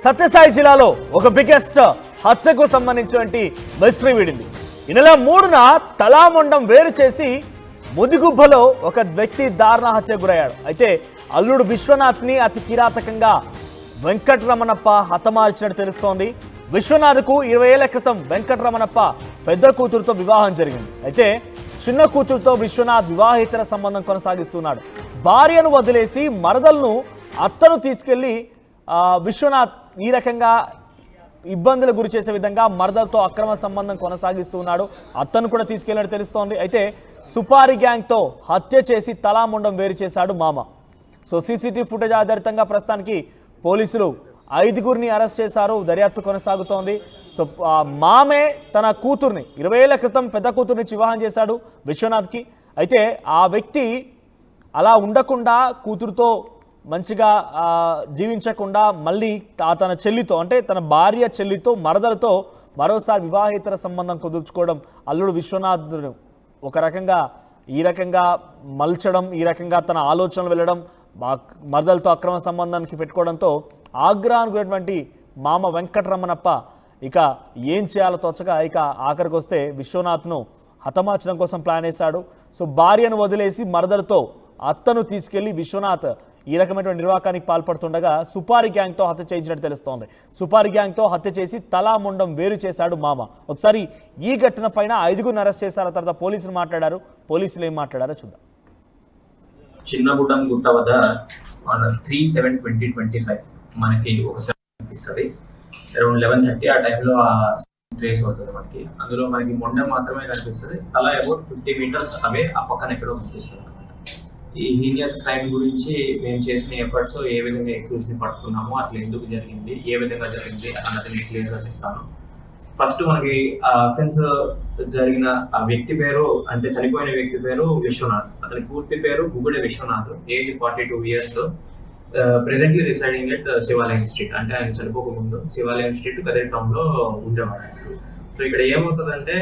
సత్యసాయి జిల్లాలో ఒక బిగ్గెస్ట్ హత్యకు సంబంధించినటువంటి మిస్టరీ వీడింది. ఈ నెల 3న తలామండం వేరు చేసి ముదిగుబ్బలో ఒక వ్యక్తి దారుణ హత్యకు గురయ్యాడు. అయితే అల్లుడు విశ్వనాథ్ని అతి కిరాతకంగా వెంకటరమణప్ప హతమార్చినట్టు తెలుస్తోంది. విశ్వనాథ్కు 20 ఏళ్ల క్రితం వెంకటరమణప్ప పెద్ద కూతురుతో వివాహం జరిగింది. అయితే చిన్న కూతురుతో విశ్వనాథ్ వివాహేతర సంబంధం కొనసాగిస్తున్నాడు. భార్యను వదిలేసి మరదలను అత్తను తీసుకెళ్లి విశ్వనాథ్ ఈ రకంగా ఇబ్బందులు గురి చేసే విధంగా మరదలతో అక్రమ సంబంధం కొనసాగిస్తున్నాడు. అత్తను కూడా తీసుకెళ్లినట్టు తెలుస్తోంది. అయితే సుపారి గ్యాంగ్తో హత్య చేసి తలాముండం వేరు చేశాడు మామ. సో సీసీటీవీ ఫుటేజ్ ఆధారితంగా ప్రస్తుతానికి పోలీసులు 5గురిని అరెస్ట్ చేశారు. దర్యాప్తు కొనసాగుతోంది. సో మామే తన కూతుర్ని 20 ఏళ్ల క్రితం పెద్ద కూతుర్ని వివాహం చేశాడు విశ్వనాథ్కి. అయితే ఆ వ్యక్తి అలా ఉండకుండా కూతురుతో మంచిగా జీవించకుండా మళ్ళీ తన చెల్లితో అంటే తన భార్య చెల్లితో మరదలతో మరోసారి వివాహేతర సంబంధం కుదుర్చుకోవడం, అల్లుడు విశ్వనాథ్ ఒక రకంగా ఈ రకంగా మలచడం, ఈ రకంగా తన ఆలోచనలు వెళ్ళడం, మరదలతో అక్రమ సంబంధానికి పెట్టుకోవడంతో ఆగ్రహానికి గురైనటువంటి మామ వెంకటరమణప్ప ఇక ఏం చేయాలో తోచగా ఇక ఆఖరికి వస్తే విశ్వనాథ్ను హతమార్చడం కోసం ప్లాన్ వేశాడు. సో భార్యను వదిలేసి మరదలతో అత్తను తీసుకెళ్లి విశ్వనాథ్ ఈ రకమైనటువంటి నిర్వాకానికి పాల్పడుతుండగా సుపారి గ్యాంగ్తో హత్య చేయించినట్టు తెలుస్తోంది. సుపారి గ్యాంగ్తో హత్య చేసి తలాముండం వేరు చేశాడు మామ. ఒకసారి ఈ ఘటన పైన 5గురిని అరెస్ట్ చేశారు. తర్వాత పోలీసులు మాట్లాడారు. పోలీసులు ఏం మాట్లాడారో చూద్దాం. చిన్నగుడ్డం గుట్ట వద్ద 3/7/2025 మనకి ఒకసారి కనిపిస్తుంది. అరౌండ్ 11:30 ఆ టైంలో ట్రేస్ అవుతుంది మనకి. అందులో మనకి మొండెం మాత్రమే కనిపిస్తుంది. తల అబౌట్ 50 మీటర్స్ అవే ఆ పక్కన ఎక్కడో కనిపిస్తుంది అనమాట. ఈ హీనియస్ క్రైమ్ గురించి మేము చేసిన ఎఫర్ట్స్, ఏ విధంగా ఎక్యూజ్ని పట్టుకున్నాము, అసలు ఎందుకు జరిగింది, ఏ విధంగా జరిగింది అన్నది నేను క్లియర్గా చెప్తాను. ఫస్ట్ మనకి అఫెన్స్ జరిగిన ఆ వ్యక్తి పేరు, అంటే చనిపోయిన వ్యక్తి పేరు విశ్వనాథ్. అతని పూర్తి పేరు Gugude Vishwanath. Age 42 years. Presently residing at Shivalayam street. అంటే ఆయన చనిపోక ముందు శివాలయం స్ట్రీట్ కదిరి టౌన్ లో ఉండేవాడు. సో ఇక్కడ ఏమవుతుందంటే,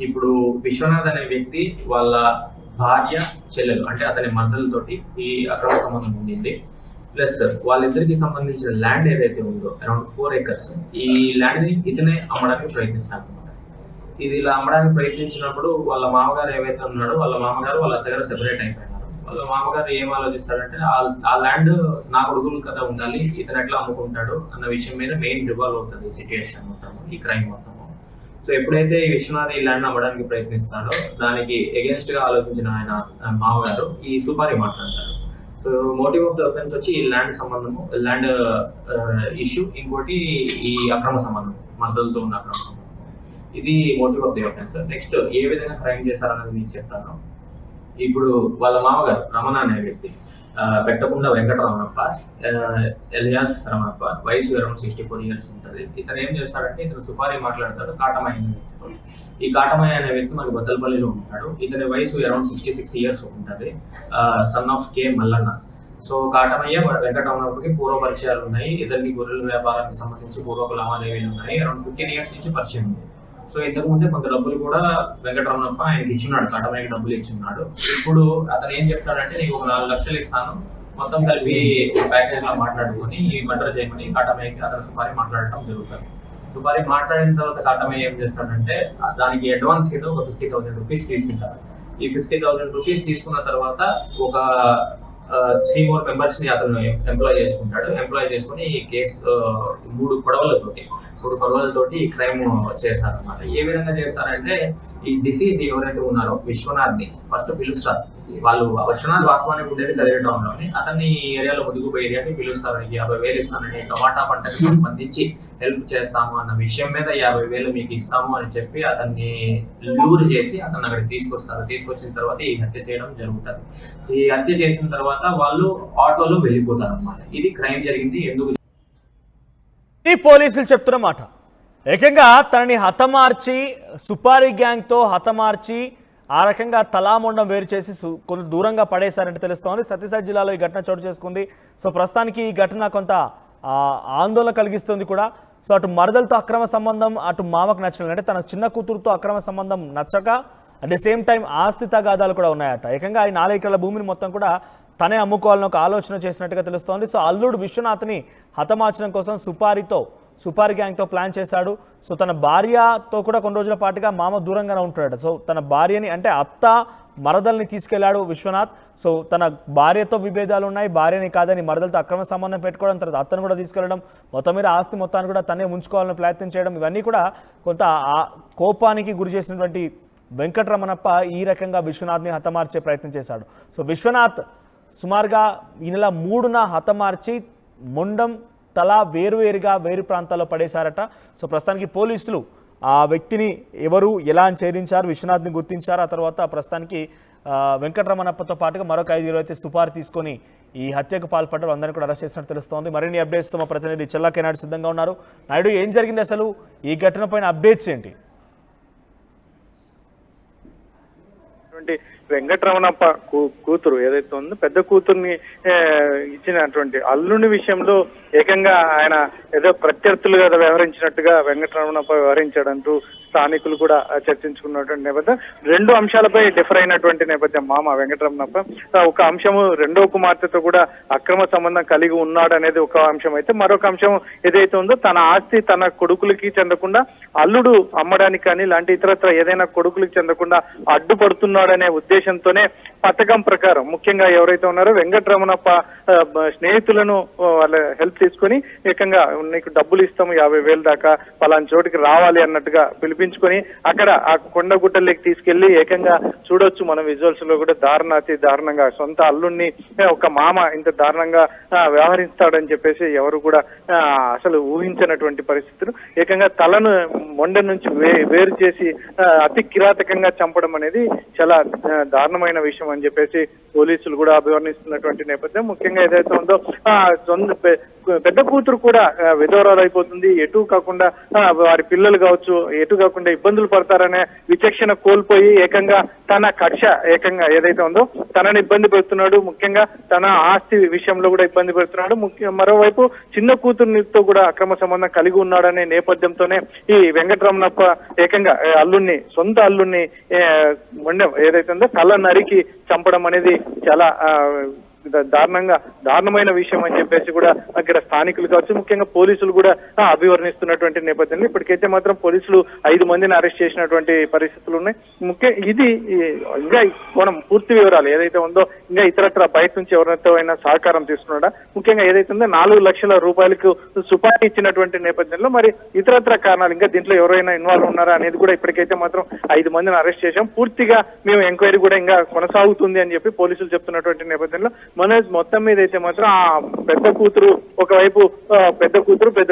ఇప్పుడు విశ్వనాథ్ అనే వ్యక్తి వాళ్ళ భార్య చెల్లెలు అంటే అతని మరదలతోటి ఈ అక్రమ సంబంధం ఉండింది. ప్లస్ వాళ్ళిద్దరికి సంబంధించిన ల్యాండ్ ఏదైతే ఉందో అరౌండ్ 4 acres, ఈ ల్యాండ్ ని ఇతనే అమ్మడానికి ప్రయత్నిస్తాడు అనమాట. ఇది ఇలా అమ్మడానికి ప్రయత్నించినప్పుడు వాళ్ళ మామగారు ఏవైతే ఉన్నాడో వాళ్ళ మామగారు వాళ్ళ దగ్గర సెపరేట్ అయిపోయినారు. వాళ్ళ మామగారు ఏం ఆలోచిస్తాడంటే, ఆ ల్యాండ్ నా కొడుకులు కదా ఉండాలి, ఇతను ఎట్లా అమ్ముకుంటాడు అన్న విషయం మీద మెయిన్ రివాల్వ్ అవుతుంది ఈ సిచ్యుయేషన్ మొత్తం, ఈ క్రైమ్ మొత్తం. సో ఎప్పుడైతే ఈ విశ్వనాథ్ ఈ ల్యాండ్ అమ్మడానికి ప్రయత్నిస్తాడో దానికి ఎగెన్స్ట్ గా ఆలోచించిన ఆయన మామగారు ఈ సుపారి మాట్లాడతారు. So motive of the offence వచ్చి ఈ ల్యాండ్ సంబంధము, ల్యాండ్ ఇష్యూ, ఇంకోటి ఈ అక్రమ సంబంధం, మరదలతో ఉన్న అక్రమ సంబంధం. ఇది motive of the offence. Next ఏ విధంగా క్రైమ్ చేశారన్నది మీకు చెప్తాను. ఇప్పుడు వాళ్ళ మామగారు రమణ అనే వ్యక్తి, పెట్టకుండా వెంకటరమణప్ప ఎలియాస్ రమణప్ప, వయసు అరౌండ్ 64 ఇయర్స్ ఉంటుంది. ఇతను ఏం చేస్తాడంటే, ఇతను సుపారి మాట్లాడతాడు కాటమయ్య అనే వ్యక్తితో. ఈ కాటమయ్య అనే వ్యక్తి మనకి బద్దలపల్లిలో ఉంటాడు. ఇతని వయసు అరౌండ్ 66 ఇయర్స్ ఉంటుంది. Son of K Mallanna. So Katamayya వెంకటరమణప్పకి పూర్వ పరిచయాలు ఉన్నాయి. ఇతనికి గొర్రెల వ్యాపారానికి సంబంధించి పూర్వక లావాదేవీలు ఉన్నాయి. అరౌండ్ 15 ఇయర్స్ నుంచి పరిచయం ఉంది. సో ఇంతకు ముందే కొంత డబ్బులు కూడా వెంకటరమణప్ప ఆయనకి ఇచ్చున్నాడు, కాటమయ్యకి డబ్బులు ఇచ్చున్నాడు. ఇప్పుడు అతను ఏం చెప్తాడంటే, నీకు 4 లక్షలు ఇస్తాను, మొత్తం కలిపి ప్యాకేజ్ లా మాట్లాడుకొని ఈ మర్డర్ చేయమని కాటమయ్యకి అతను సుపారి మాట్లాడటం జరుగుతుంది. సుపారి మాట్లాడిన తర్వాత కాటమయ్య ఏం చేస్తాడంటే, దానికి అడ్వాన్స్ కింద ఒక 50,000 రూపీస్ తీసుకుంటారు. ఈ 50,000 రూపీస్ తీసుకున్న తర్వాత ఒక 3 more మెంబర్స్ ని అతను ఎంప్లాయ్ చేసుకుంటాడు. ఎంప్లాయ్ చేసుకుని ఈ కేసు 3 పడవలతోటి ఈ క్రైమ్ చేస్తారన్నమాట. ఏ విధంగా చేస్తారంటే, ఈ డిసీజ్ ఎవరైతే ఉన్నారో విశ్వనాథ్ ని ఫస్ట్ పిలుస్తారు. వాళ్ళు విశ్వనాథ్ వాస్తవానికి ఉండేది కదిరి టౌన్ లోని. అతన్ని ఈ ఏరియాలో ముదుగుపై ఏరియాకి పిలుస్తారు. 50,000 ఇస్తానని, టమాటా పంటకి సంబంధించి హెల్ప్ చేస్తాము అన్న విషయం మీద 50,000 మీకు ఇస్తాము అని చెప్పి అతన్ని లూర్ చేసి అతన్ని అక్కడికి తీసుకొస్తారు. తీసుకొచ్చిన తర్వాత ఈ హత్య చేయడం జరుగుతుంది. ఈ హత్య చేసిన తర్వాత వాళ్ళు ఆటోలో వెళ్ళిపోతారు అన్నమాట. ఇది క్రైమ్ జరిగింది. ఎందుకు ఈ పోలీసులు చెప్తున్న మాట, ఏకంగా తనని హతమార్చి సుపారి గ్యాంగ్తో హతమార్చి ఆ రకంగా తలాముండం వేరు చేసి కొంత దూరంగా పడేశారంటే తెలుస్తోంది. సత్యసాయి జిల్లాలో ఈ ఘటన చోటు చేసుకుంది. సో ప్రస్తుతానికి ఈ ఘటన కొంత ఆందోళన కలిగిస్తుంది కూడా. సో అటు మరదలతో అక్రమ సంబంధం అటు మామకు నచ్చలేదు, అంటే తన చిన్న కూతురుతో అక్రమ సంబంధం నచ్చక అట్ ద సేమ్ టైం ఆస్తి తగాదాలు కూడా ఉన్నాయట. ఏకంగా ఈ 4 ఎకరాల భూమిని మొత్తం కూడా తనే అమ్ముకోవాలని ఒక ఆలోచన చేసినట్టుగా తెలుస్తోంది. సో అల్లుడు విశ్వనాథ్ని హతమార్చడం కోసం సుపారి గ్యాంగ్తో ప్లాన్ చేశాడు. సో తన భార్యతో కూడా కొన్ని రోజుల పాటుగా మామ దూరంగానే ఉంటున్నాడు. సో తన భార్యని అంటే అత్త మరదల్ని తీసుకెళ్లాడు విశ్వనాథ్. సో తన భార్యతో విభేదాలు ఉన్నాయి, భార్యని కాదని మరదలతో అక్రమ సంబంధం పెట్టుకోవడం, తర్వాత అత్తను కూడా తీసుకెళ్లడం, మొత్తం మీద ఆస్తి మొత్తాన్ని కూడా తనే ఉంచుకోవాలని ప్రయత్నం చేయడం, ఇవన్నీ కూడా కొంత కోపానికి గురి చేసినటువంటి వెంకటరమణప్ప ఈ రకంగా విశ్వనాథ్ని హతమార్చే ప్రయత్నం చేశాడు. సో విశ్వనాథ్ సుమారుగా ఈ నెల 3న హతమార్చి మొండం తల వేరువేరుగా వేరు ప్రాంతాల్లో పడేశారట. సో ప్రస్తుతానికి పోలీసులు ఆ వ్యక్తిని ఎవరు ఎలా ఛేదించారు, విశ్వనాథ్ని గుర్తించారు. ఆ తర్వాత ప్రస్తుతానికి వెంకటరమణప్పతో పాటుగా మరొక 5 అయితే సుపారీ తీసుకొని ఈ హత్యకు పాల్పడ్డారు. అందరినీ కూడా అరెస్ట్ చేసినట్టు తెలుస్తోంది. మరిన్ని అప్డేట్స్తో మా ప్రతినిధి చెల్లాకే నాయుడు సిద్ధంగా ఉన్నారు. నాయుడు, ఏం జరిగింది అసలు, ఈ ఘటన పైన అప్డేట్స్ ఏంటి? వెంకటరమణప్ప కూతురు ఏదైతే ఉందో పెద్ద కూతుర్ని ఇచ్చినటువంటి అల్లుని విషయంలో ఏకంగా ఆయన ఏదో ప్రత్యర్థులుగా వ్యవహరించినట్టుగా వెంకటరమణప్ప వ్యవహరించాడంటూ స్థానికులు కూడా చర్చించుకున్నటువంటి నేపథ్యం. 2 అంశాలపై డిఫర్ అయినటువంటి నేపథ్యం మామ వెంకటరమణప్ప. ఒక అంశము రెండో కుమార్తెతో కూడా అక్రమ సంబంధం కలిగి ఉన్నాడు అనేది ఒక అంశం అయితే, మరొక అంశం ఏదైతే ఉందో తన ఆస్తి తన కొడుకులకి చెందకుండా అల్లుడు అమ్మడానికి కానీ ఇలాంటి ఇతరత్ర ఏదైనా కొడుకులకి చెందకుండా అడ్డుపడుతున్నాడనే ఉద్దేశంతోనే పథకం ప్రకారం ముఖ్యంగా ఎవరైతే ఉన్నారో వెంకటరమణప్ప స్నేహితులను వాళ్ళ హెల్ప్ తీసుకొని ఏకంగా నీకు డబ్బులు ఇస్తాము 50,000 దాకా పలానా చోటికి రావాలి అన్నట్టుగా పిలిపించుకొని అక్కడ ఆ కొండగుట్టలకి తీసుకెళ్లి ఏకంగా చూడొచ్చు మనం విజువల్స్ లో కూడా అతి దారుణంగా సొంత అల్లుడిని ఒక మామ ఇంత దారుణంగా వ్యవహరిస్తాడని చెప్పేసి ఎవరు కూడా అసలు ఊహించినటువంటి పరిస్థితులు. ఏకంగా తలను మొండ నుంచి వేరు చేసి అతి కిరాతకంగా చంపడం అనేది చాలా దారుణమైన విషయం అని చెప్పేసి పోలీసులు కూడా అభివర్ణిస్తున్నటువంటి నేపథ్యం. ముఖ్యంగా ఏదైతే ఉందో పెద్ద కూతురు కూడా విధవరాలు అయిపోతుంది, ఎటు కాకుండా వారి పిల్లలు కావచ్చు ఎటు కాకుండా ఇబ్బందులు పడతారనే విచక్షణ కోల్పోయి ఏకంగా తన కక్ష ఏకంగా ఏదైతే ఉందో తనని ఇబ్బంది పెడుతున్నాడు, ముఖ్యంగా తన ఆస్తి విషయంలో కూడా ఇబ్బంది పెడుతున్నాడు. మరోవైపు చిన్న కూతురునితో కూడా అక్రమ సంబంధం కలిగి ఉన్నాడనే నేపథ్యంతోనే ఈ వెంకటరమణప్ప ఏకంగా సొంత అల్లుణ్ణి ఏదైతే ఉందో తల నరికి చంపడం అనేది చాలా దారుణమైన విషయం అని చెప్పేసి కూడా అక్కడ స్థానికులు కావచ్చు ముఖ్యంగా పోలీసులు కూడా అభివర్ణిస్తున్నటువంటి నేపథ్యంలో ఇప్పటికైతే మాత్రం పోలీసులు 5 మందిని అరెస్ట్ చేసినటువంటి పరిస్థితులు ఉన్నాయి. ఇది ఇంకా మనం పూర్తి వివరాలు ఏదైతే ఉందో ఇంకా ఇతరత్ర బయట నుంచి ఎవరితో అయినా సహకారం తీసుకున్నాడా, ముఖ్యంగా ఏదైతే ఉందో 4 లక్షల రూపాయలకు సుపారీ ఇచ్చినటువంటి నేపథ్యంలో మరి ఇతరత్ర కారణాలు ఇంకా దీంట్లో ఎవరైనా ఇన్వాల్వ్ ఉన్నారా అనేది కూడా ఇప్పటికైతే మాత్రం 5 మందిని అరెస్ట్ చేశాం. పూర్తిగా మేము ఎంక్వైరీ కూడా ఇంకా కొనసాగుతుంది అని చెప్పి పోలీసులు చెప్తున్నటువంటి నేపథ్యంలో మనోజ్ మొత్తం మీద అయితే మాత్రం ఆ పెద్ద కూతురు ఒకవైపు పెద్ద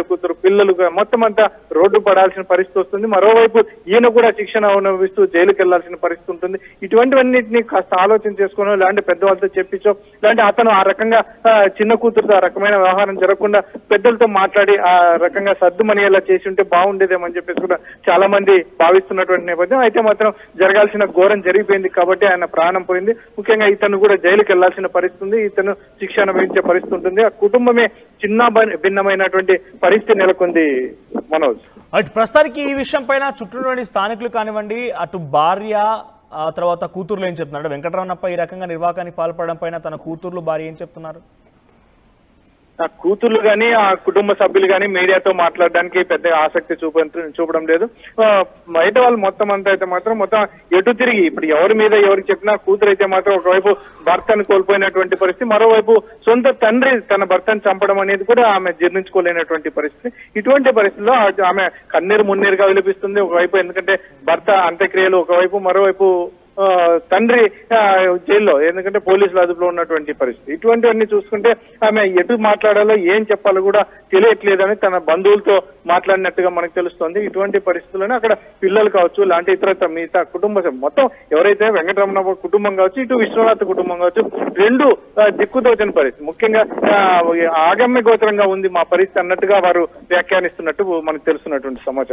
కూతురు పిల్లలు మొత్తం అంతా రోడ్డు పడాల్సిన పరిస్థితి వస్తుంది. మరోవైపు ఈయన కూడా శిక్షణ అనుభవిస్తూ జైలుకి వెళ్లాల్సిన పరిస్థితి ఉంటుంది. ఇటువంటివన్నిటిని కాస్త ఆలోచన చేసుకోవడం ఇలాంటి పెద్దవాళ్ళతో చెప్పించో ఇలాంటి అతను ఆ రకంగా చిన్న కూతురుతో ఆ రకమైన వ్యవహారం జరగకుండా పెద్దలతో మాట్లాడి ఆ రకంగా సర్దుమనియేలా చేసి ఉంటే బాగుండేదేమని చెప్పేసి కూడా చాలా మంది భావిస్తున్నటువంటి నేపథ్యం. అయితే మాత్రం జరగాల్సిన ఘోరం జరిగిపోయింది కాబట్టి ఆయన ప్రాణం పోయింది. ముఖ్యంగా ఇతను కూడా జైలుకి వెళ్లాల్సిన పరిస్థితి ఉంది, ఇతను శిక్ష అనుభవించే పరిస్థితి ఉంటుంది. ఆ కుటుంబమే చిన్న భిన్నమైనటువంటి పరిస్థితి నెలకొంది మనోజ్. ప్రస్తుతానికి ఈ విషయం పైన చుట్టూ స్థానికులు కానివ్వండి, అటు భార్య తర్వాత కూతుర్లు ఏం చెప్తున్నారు? వెంకటరమణప్ప ఈ రకంగా నిర్వాకానికి పాల్పడడం పైన తన కూతుర్లు భార్య ఏం చెప్తున్నారు? ఆ కూతుర్లు కానీ ఆ కుటుంబ సభ్యులు కానీ మీడియాతో మాట్లాడడానికి పెద్ద ఆసక్తి చూపడం లేదు. బయట వాళ్ళు మొత్తం అంతా అయితే మాత్రం మొత్తం ఎటు తిరిగి ఇప్పుడు ఎవరి మీద ఎవరికి చెప్పినా కూతురు అయితే మాత్రం ఒకవైపు భర్తను కోల్పోయినటువంటి పరిస్థితి, మరోవైపు సొంత తండ్రి తన భర్తను చంపడం అనేది కూడా ఆమె జీర్ణించుకోలేనటువంటి పరిస్థితి. ఇటువంటి పరిస్థితుల్లో ఆమె కన్నీరు మున్నీరుగా విలిపిస్తుంది ఒకవైపు, ఎందుకంటే భర్త అంత్యక్రియలు ఒకవైపు, మరోవైపు తండ్రి జైల్లో ఎందుకంటే పోలీసుల అదుపులో ఉన్నటువంటి పరిస్థితి. ఇటువంటివన్నీ చూసుకుంటే ఆమె ఎటు మాట్లాడాలో ఏం చెప్పాలో కూడా తెలియట్లేదని తన బంధువులతో మాట్లాడినట్టుగా మనకు తెలుస్తోంది. ఇటువంటి పరిస్థితుల్లోనే అక్కడ పిల్లలు కావచ్చు లాంటి ఇతర మిగతా కుటుంబ మొత్తం ఎవరైతే వెంకటరమణ కుటుంబం కావచ్చు ఇటు విశ్వనాథ్ కుటుంబం కావచ్చు 2 దిక్కుదోచని పరిస్థితి. ముఖ్యంగా ఆగమ్య గోచరంగా ఉంది మా పరిస్థితి అన్నట్టుగా వారు వ్యాఖ్యానిస్తున్నట్టు మనకు తెలుస్తున్నటువంటి సమాచారం.